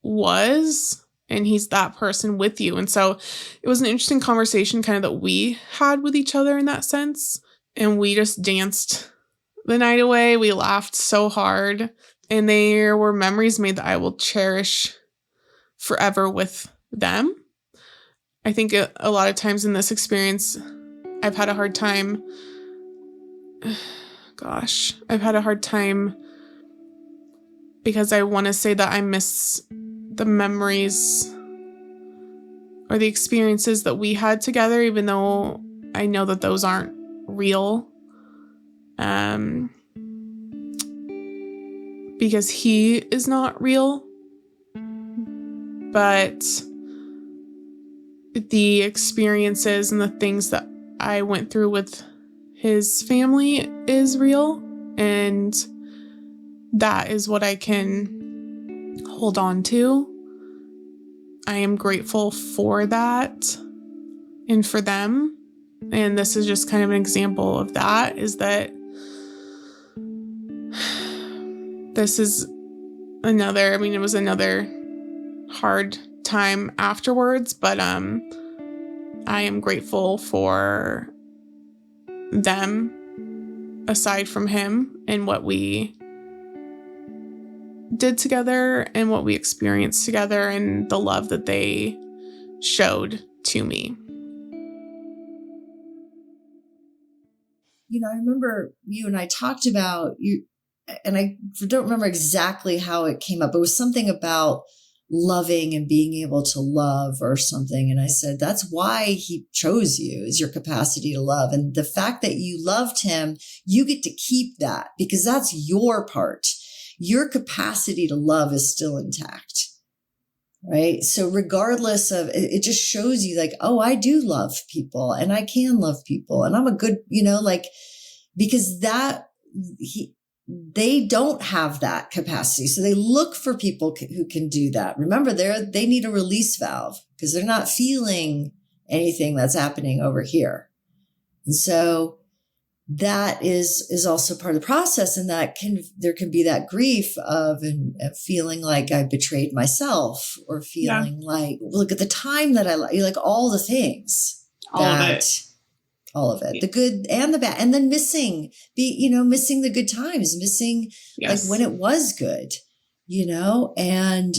was, and he's that person with you. And so it was an interesting conversation kind of that we had with each other in that sense. And we just danced the night away. We laughed so hard. And there were memories made that I will cherish forever with them. I think a lot of times in this experience, I've had a hard time. I've had a hard time because I want to say that I miss the memories or the experiences that we had together, even though I know that those aren't real. Because he is not real, but the experiences and the things that I went through with his family is real, and that is what I can hold on to. I am grateful for that and for them, and this is just kind of an example of that, is that this is it was another hard time afterwards, but I am grateful for them aside from him and what we did together and what we experienced together and the love that they showed to me. I remember you and I talked about you, and I don't remember exactly how it came up. It was something about loving and being able to love or something. And I said, that's why he chose you, is your capacity to love. And the fact that you loved him, you get to keep that because that's your part. Your capacity to love is still intact. right? So regardless of, it just shows you like, oh, I do love people and I can love people and I'm a good, like, because they don't have that capacity. So they look for people who can do that. Remember, they need a release valve because they're not feeling anything that's happening over here. And so that is also part of the process. And there can be that grief of feeling like I betrayed myself or feeling like, look at the time that like all the things. All of it, the good and the bad, and then missing the good times, missing like when it was good, and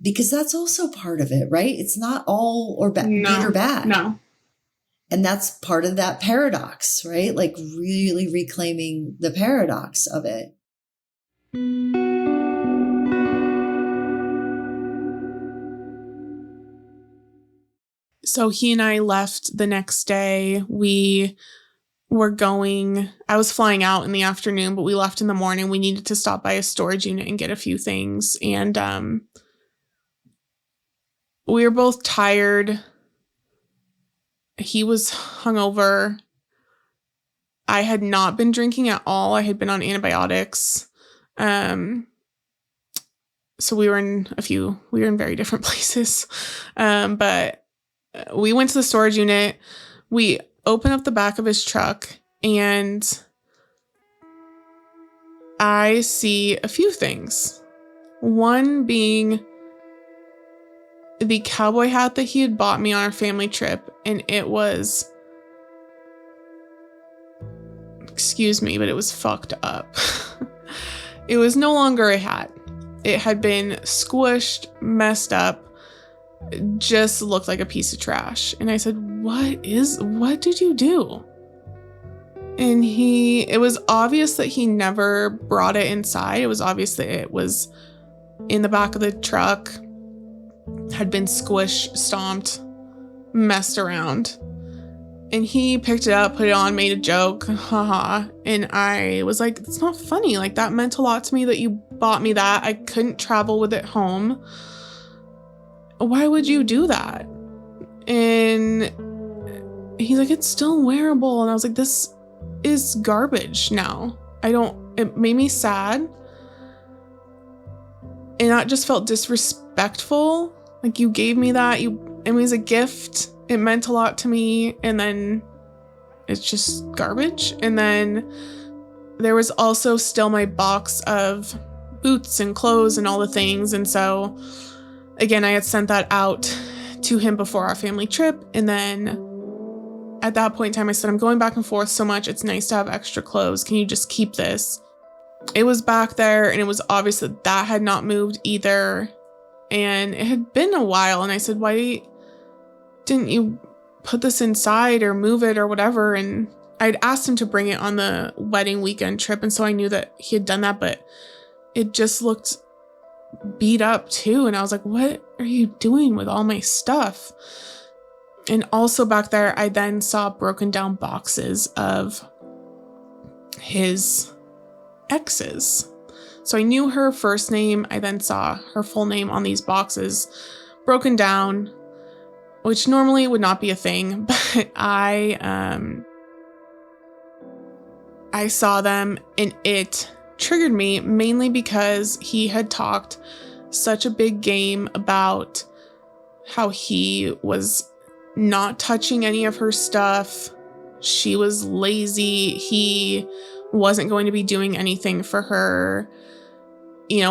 because that's also part of it, right? It's not all good or bad. No. And that's part of that paradox, right? Like really reclaiming the paradox of it. So he and I left the next day. I was flying out in the afternoon, but we left in the morning. We needed to stop by a storage unit and get a few things. And we were both tired. He was hungover. I had not been drinking at all. I had been on antibiotics. So we were in very different places. But we went to the storage unit. We opened up the back of his truck and I see a few things. One being the cowboy hat that he had bought me on our family trip. And it was, excuse me, but it was fucked up. It was no longer a hat. It had been squished, messed up, just looked like a piece of trash. And I said, what did you do? And it was obvious that he never brought it inside. It was obvious that it was in the back of the truck, had been squished, stomped, messed around. And he picked it up, put it on, made a joke, haha. And I was like, it's not funny. Like, that meant a lot to me that you bought me that. I couldn't travel with it home. Why would you do that? And he's like, it's still wearable. And I was like, this is garbage now. It made me sad. And that just felt disrespectful. Like, you gave me that. It was a gift. It meant a lot to me. And then it's just garbage. And then there was also still my box of boots and clothes and all the things. And so again, I had sent that out to him before our family trip. And then at that point in time, I said, I'm going back and forth so much. It's nice to have extra clothes. Can you just keep this? It was back there and it was obvious that had not moved either. And it had been a while. And I said, why didn't you put this inside or move it or whatever? And I'd asked him to bring it on the wedding weekend trip. And so I knew that he had done that, but it just looked beat up too. And I was like, what are you doing with all my stuff? And also back there, I then saw broken down boxes of his exes. So I knew her first name. I then saw her full name on these boxes broken down, which normally would not be a thing, but I saw them and it triggered me mainly because he had talked such a big game about how he was not touching any of her stuff. She was lazy. He wasn't going to be doing anything for her.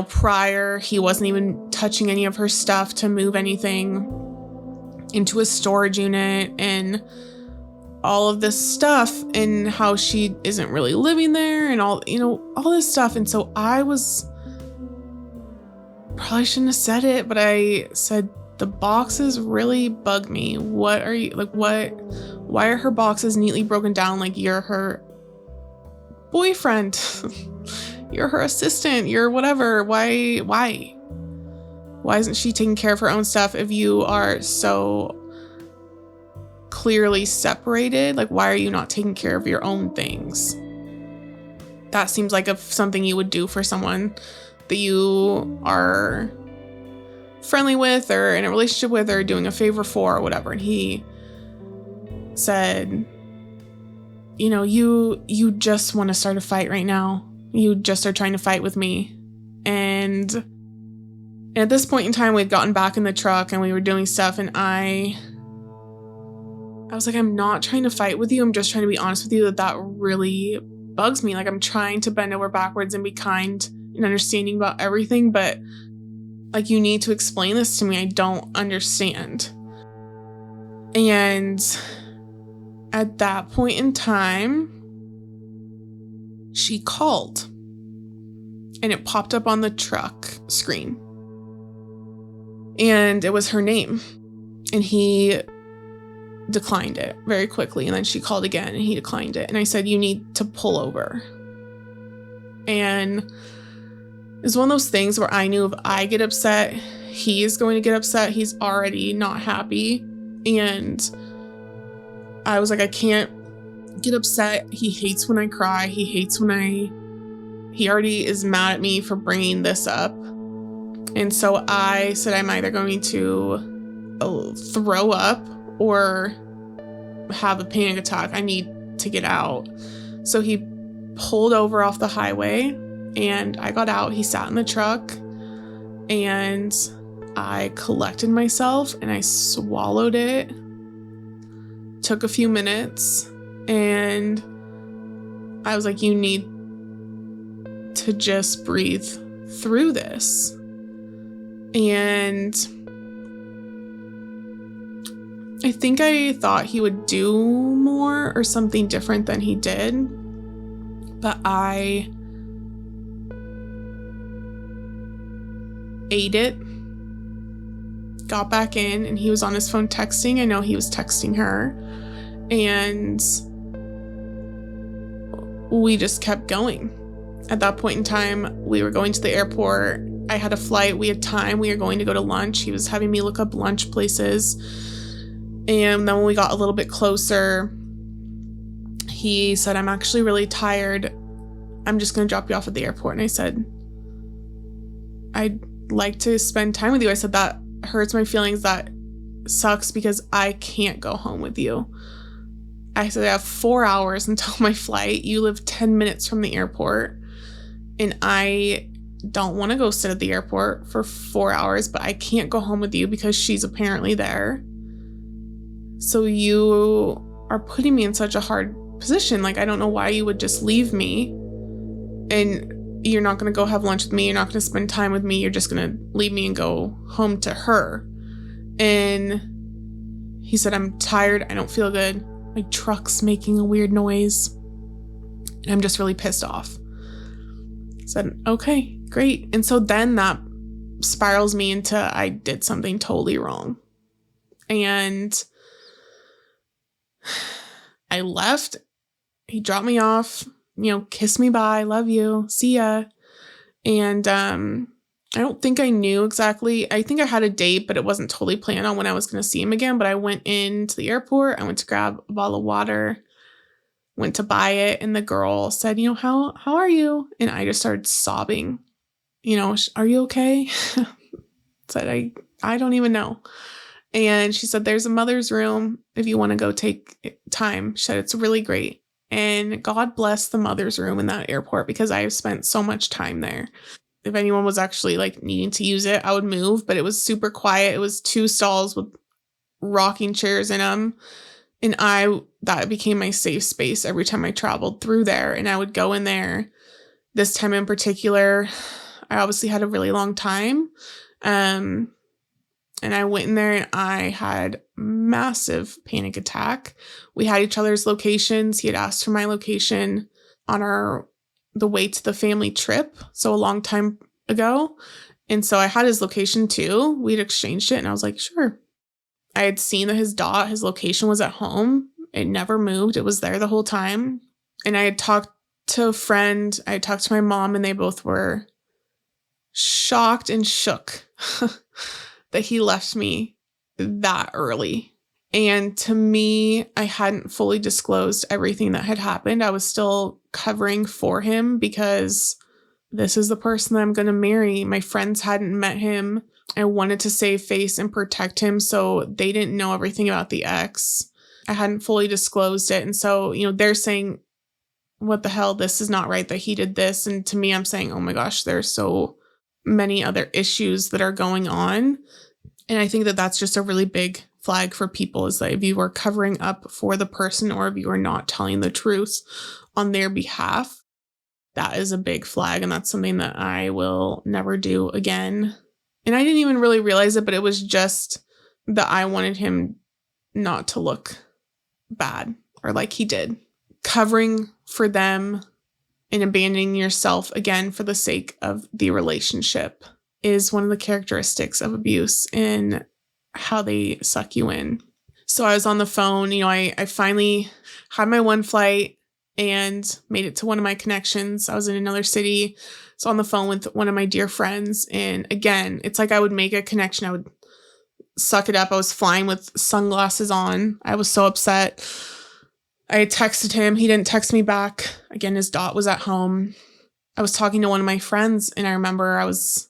Prior, he wasn't even touching any of her stuff to move anything into a storage unit and all of this stuff, and how she isn't really living there and all this stuff. And so probably shouldn't have said it, but I said, the boxes really bug me. What are you, like, why are her boxes neatly broken down? Like, you're her boyfriend. You're her assistant. You're whatever. Why isn't she taking care of her own stuff if you are so clearly separated? Like, why are you not taking care of your own things? That seems like something you would do for someone that you are friendly with or in a relationship with or doing a favor for or whatever. And he said, you know, you just want to start a fight right now. You just are trying to fight with me. And at this point in time, we'd gotten back in the truck and we were doing stuff. And I was like, I'm not trying to fight with you. I'm just trying to be honest with you that really bugs me. Like, I'm trying to bend over backwards and be kind and understanding about everything. But like, you need to explain this to me. I don't understand. And at that point in time, she called and it popped up on the truck screen. And it was her name. And he declined it very quickly. And then she called again and he declined it. And I said, you need to pull over. And it was one of those things where I knew if I get upset, he is going to get upset. He's already not happy. And I was like, I can't get upset. He hates when I cry. He hates when he already is mad at me for bringing this up. And so I said, I'm either going to throw up or have a panic attack. I need to get out. So he pulled over off the highway and I got out. He sat in the truck and I collected myself and I swallowed it. Took a few minutes and I was like, you need to just breathe through this. And I think I thought he would do more or something different than he did. But I ate it, got back in, and he was on his phone texting. I know he was texting her. And we just kept going. At that point in time, we were going to the airport. I had a flight. We had time. We were going to go to lunch. He was having me look up lunch places. And then when we got a little bit closer, he said, I'm actually really tired. I'm just going to drop you off at the airport. And I said, I'd like to spend time with you. I said, that hurts my feelings. That sucks because I can't go home with you. I said, I have 4 hours until my flight. You live 10 minutes from the airport. And I don't want to go sit at the airport for 4 hours, but I can't go home with you because she's apparently there. So you are putting me in such a hard position. Like, I don't know why you would just leave me and you're not going to go have lunch with me. You're not going to spend time with me. You're just going to leave me and go home to her. And he said, I'm tired. I don't feel good. My truck's making a weird noise. And I'm just really pissed off. I said, okay, great. And so then that spirals me into I did something totally wrong. And I left. He dropped me off, kissed me bye, love you, see ya. And I don't think I knew exactly. I think I had a date, but it wasn't totally planned on when I was going to see him again. But I went into the airport. I went to grab a bottle of water, went to buy it. And the girl said, how are you? And I just started sobbing. Are you okay? Said, I don't even know. And she said, there's a mother's room if you want to go take time. She said, it's really great. And God bless the mother's room in that airport because I have spent so much time there. If anyone was actually needing to use it, I would move, but it was super quiet. It was 2 stalls with rocking chairs in them. And that became my safe space every time I traveled through there. And I would go in there. This time in particular, I obviously had a really long time. And I went in there and I had massive panic attack. We had each other's locations. He had asked for my location on the way to the family trip. So a long time ago. And so I had his location too. We'd exchanged it and I was like, sure. I had seen that his location was at home. It never moved. It was there the whole time. And I had talked to a friend. I had talked to my mom and they both were shocked and shook that he left me that early. And to me, I hadn't fully disclosed everything that had happened. I was still covering for him because this is the person that I'm going to marry. My friends hadn't met him. I wanted to save face and protect him, so they didn't know everything about the ex. I hadn't fully disclosed it. And so, they're saying, what the hell, this is not right that he did this. And to me, I'm saying, oh my gosh, there's so many other issues that are going on. And I think that that's just a really big flag for people, is that if you are covering up for the person or if you are not telling the truth on their behalf, that is a big flag. And that's something that I will never do again. And I didn't even really realize it, but it was just that I wanted him not to look bad or like he did. Covering for them and abandoning yourself again for the sake of the relationship is one of the characteristics of abuse and how they suck you in. So I was on the phone, I finally had my one flight and made it to one of my connections. I was in another city. So on the phone with one of my dear friends. And again, it's like I would make a connection. I would suck it up. I was flying with sunglasses on. I was so upset. I texted him. He didn't text me back. Again, his dot was at home. I was talking to one of my friends, and I remember I was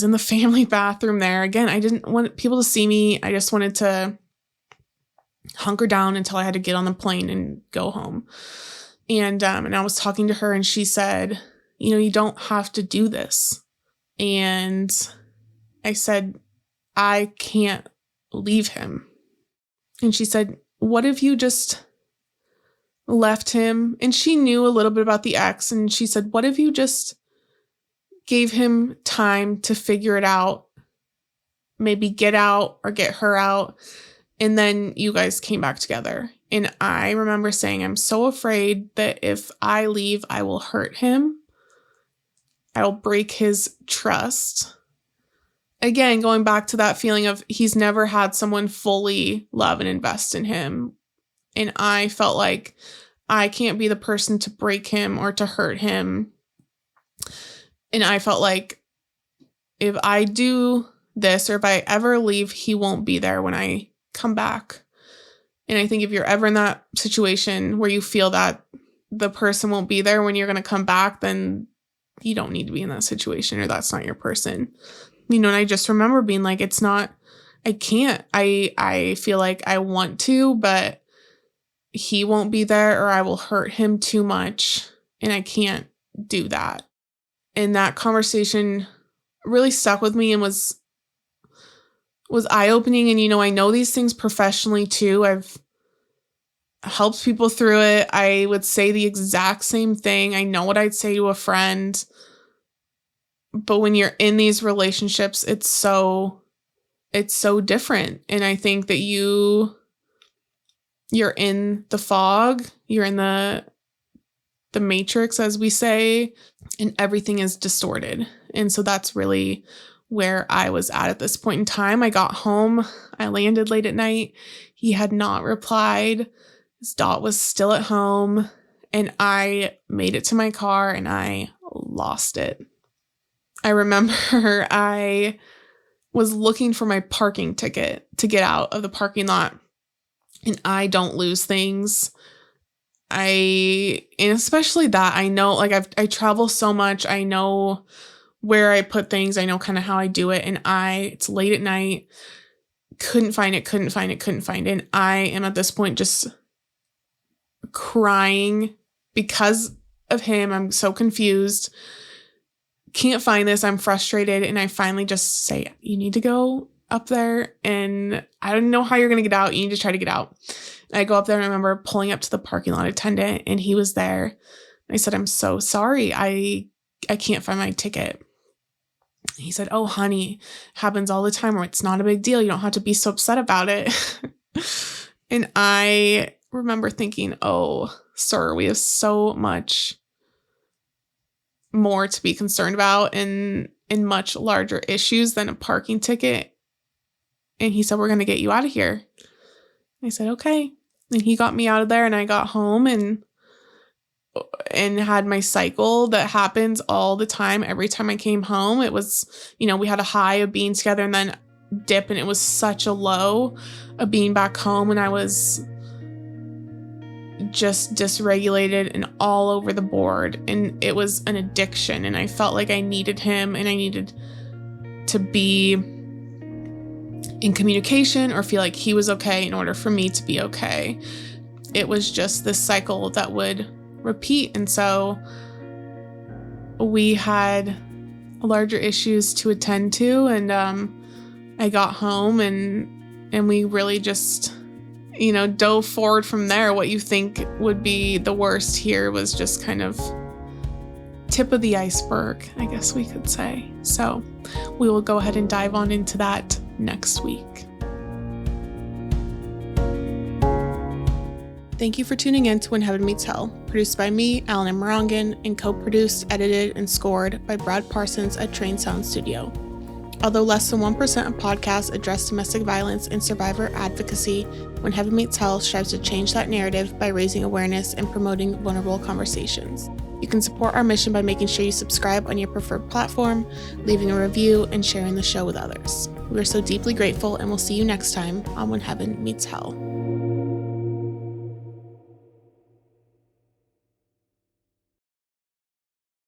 in the family bathroom there. Again, I didn't want people to see me. I just wanted to hunker down until I had to get on the plane and go home. And I was talking to her, and she said, you don't have to do this. And I said, I can't leave him. And she said, what if you just left him? And she knew a little bit about the ex. And she said, what if you just gave him time to figure it out, maybe get out or get her out, and then you guys came back together? And I remember saying, I'm so afraid that if I leave, I will hurt him. I will break his trust. Again, going back to that feeling of he's never had someone fully love and invest in him. And I felt like I can't be the person to break him or to hurt him. And I felt like if I do this, or if I ever leave, he won't be there when I come back. And I think if you're ever in that situation where you feel that the person won't be there when you're going to come back, then you don't need to be in that situation, or that's not your person. And I just remember being like, it's not, I can't. I feel like I want to, but he won't be there, or I will hurt him too much, and I can't do that. And that conversation really stuck with me and was eye-opening. And, I know these things professionally too. I've helped people through it. I would say the exact same thing. I know what I'd say to a friend. But when you're in these relationships, it's so different. And I think that you're in the fog, you're in the matrix, as we say, and everything is distorted. And so that's really where I was at this point in time. I got home. I landed late at night. He had not replied. His dot was still at home. And I made it to my car and I lost it. I remember I was looking for my parking ticket to get out of the parking lot. And I don't lose things. And especially that, I know, like I travel so much. I know where I put things. I know kind of how I do it. And it's late at night. Couldn't find it. And I am at this point just crying because of him. I'm so confused. Can't find this. I'm frustrated. And I finally just say, you need to go up there, and I don't know how you're going to get out. You need to try to get out. And I go up there, and I remember pulling up to the parking lot attendant, and he was there. I said, I'm so sorry. I can't find my ticket. He said, oh, honey, happens all the time, or it's not a big deal. You don't have to be so upset about it. And I remember thinking, oh, sir, we have so much more to be concerned about and much larger issues than a parking ticket. And he said, we're going to get you out of here. I said, okay. And he got me out of there, and I got home and had my cycle that happens all the time. Every time I came home, it was, we had a high of being together and then dip, and it was such a low of being back home. And I was just dysregulated and all over the board. And it was an addiction. And I felt like I needed him, and I needed to be in communication or feel like he was okay in order for me to be okay. It was just this cycle that would repeat. And so we had larger issues to attend to, and I got home and we really just, dove forward from there. What you think would be the worst here was just kind of tip of the iceberg, I guess we could say. So we will go ahead and dive on into that next week. Thank you for tuning in to When Heaven Meets Hell, produced by me, Allyn and Morangan, and co-produced, edited, and scored by Brad Parsons at Train Sound Studio. Although less than 1% of podcasts address domestic violence and survivor advocacy, When Heaven Meets Hell strives to change that narrative by raising awareness and promoting vulnerable conversations. You can support our mission by making sure you subscribe on your preferred platform, leaving a review, and sharing the show with others. We are so deeply grateful, and we'll see you next time on When Heaven Meets Hell.